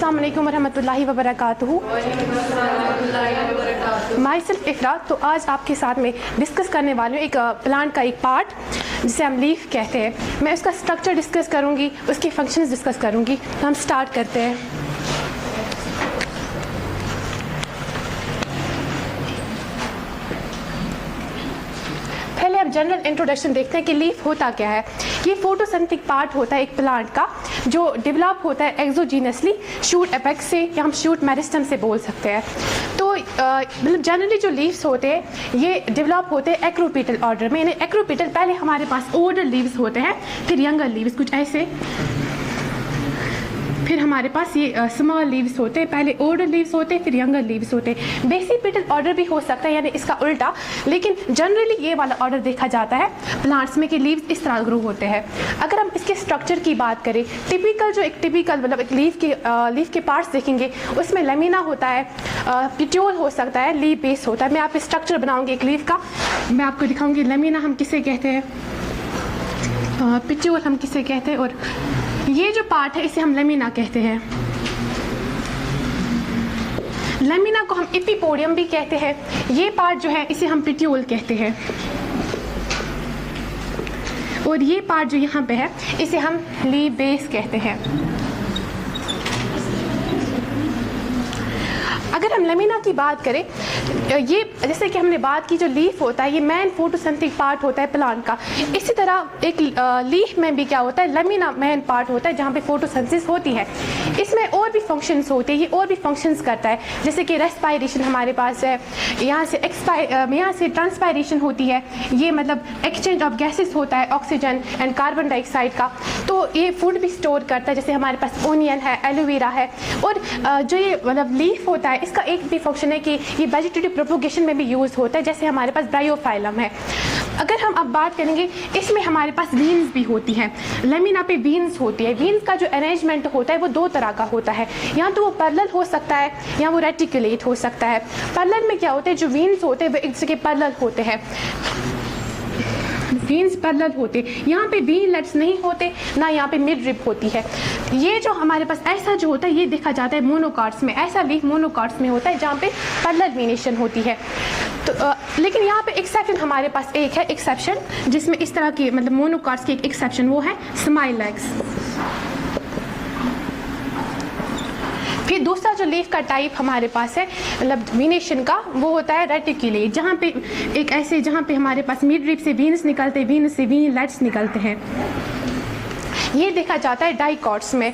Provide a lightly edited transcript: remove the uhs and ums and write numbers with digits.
अस्सलाम वालेकुम वरहमतुल्लाहि वबरकातुहू। माई सेल्फ इकरा। तो आज आपके साथ में डिस्कस करने वाली हूँ एक प्लांट का एक पार्ट जिसे हम लीफ कहते हैं। मैं उसका स्ट्रक्चर डिस्कस करूँगी, उसके फंक्शंस डिस्कस करूँगी। तो हम स्टार्ट करते हैं। पहले आप जनरल इंट्रोडक्शन देखते हैं कि लीफ होता क्या है। ये फोटोसिंथेटिक पार्ट होता है एक प्लांट का जो डेवलप होता है एक्सोजीनसली शूट एपेक्स से, या हम शूट मेरिस्टम से बोल सकते हैं। तो मतलब जनरली जो लीव्स होते हैं ये डेवलप होते हैं एक्रोपेटल ऑर्डर में। यानी एक्रोपेटल पहले हमारे पास ओल्डर लीव्स होते हैं, फिर यंगर लीव्स कुछ ऐसे, फिर हमारे पास ये स्मॉल लीव्स होते हैं। पहले ओल्डर लीव्स होते हैं, फिर यंगर लीव्स होते हैं। बेसिपेटल ऑर्डर भी हो सकता है, यानी इसका उल्टा, लेकिन जनरली ये वाला ऑर्डर देखा जाता है प्लांट्स में कि लीव्स इस तरह ग्रो होते हैं। अगर हम इसके स्ट्रक्चर की बात करें, टिपिकल मतलब एक लीफ के पार्ट्स देखेंगे, उसमें लेमिना होता है, पिट्यूल हो सकता है, लीफ बेस होता है। मैं आपको स्ट्रक्चर बनाऊंगी एक लीफ का, मैं आपको दिखाऊंगी लेमिना हम किसे कहते हैं, पिट्यूल हम किसे कहते हैं, और ये जो पार्ट है इसे हम लेमिना कहते हैं। लेमिना को हम एपिपोडियम भी कहते हैं। ये पार्ट जो है इसे हम पिट्यूल कहते हैं, और ये पार्ट जो यहाँ पे है इसे हम लीफ बेस कहते हैं। अगर हम लेमिना की बात करें, ये जैसे कि हमने बात की जो लीफ होता है ये मेन फोटोसिंथेटिक पार्ट होता है प्लांट का। इसी तरह एक लीफ में भी क्या होता है, लेमिना मेन पार्ट होता है जहाँ पे फोटोसिंथेसिस होती है। इसमें और भी फंक्शंस होते हैं, ये और भी फंक्शंस करता है, जैसे कि रेस्पायरेशन हमारे पास है, यहाँ से ट्रांसपायरेशन होती है, ये मतलब एक्सचेंज ऑफ गैसेस होता है, ऑक्सीजन एंड कार्बन डाइऑक्साइड का। तो ये फूड भी स्टोर करता है, जैसे हमारे पास ओनियन है, एलोवेरा है। और जो ये मतलब लीफ होता है इसका एक भी फंक्शन है कि ये वेजिटेटिव प्रोपोगेशन में भी यूज़ होता है, जैसे हमारे पास ब्रायोफाइलम है। अगर हम अब बात करेंगे, इसमें हमारे पास वीन्स भी होती हैं। लेमिना पे वीन्स होती है। वीन्स का जो अरेंजमेंट होता है वो दो तरह का होता है, या तो वो पैरेलल हो सकता है या वो रेटिकुलेट हो सकता है। पैरेलल में क्या होते हैं, जो वीन्स होते हैं वो एक दूसरे के पैरेलल होते हैं, वीन्स पैरेलल होते। यहाँ पे वीनलेट्स नहीं होते, ना यहाँ पे मिड रिब होती है। ये जो हमारे पास ऐसा जो होता है ये देखा जाता है मोनोकार्ड्स में। ऐसा लीफ मोनोकार्ड्स में होता है जहाँ पे पैरेलल वीनेशन होती है। तो लेकिन यहाँ पे एक्सेप्शन हमारे पास एक है, एक्सेप्शन जिसमें इस तरह की मतलब मोनोकार्ड्स की एक एक्सेप्शन, वो है स्माइलैक्स। फिर दूसरा जो लीफ का टाइप हमारे पास है मतलब वीनेशन का, वो होता है रेटिकुलेट, जहाँ पे एक ऐसे जहाँ पे हमारे पास मिड रिब से वीनस निकलते हैं, वीनस से वीनलेट्स निकलते हैं। ये देखा जाता है डाइकॉट्स में।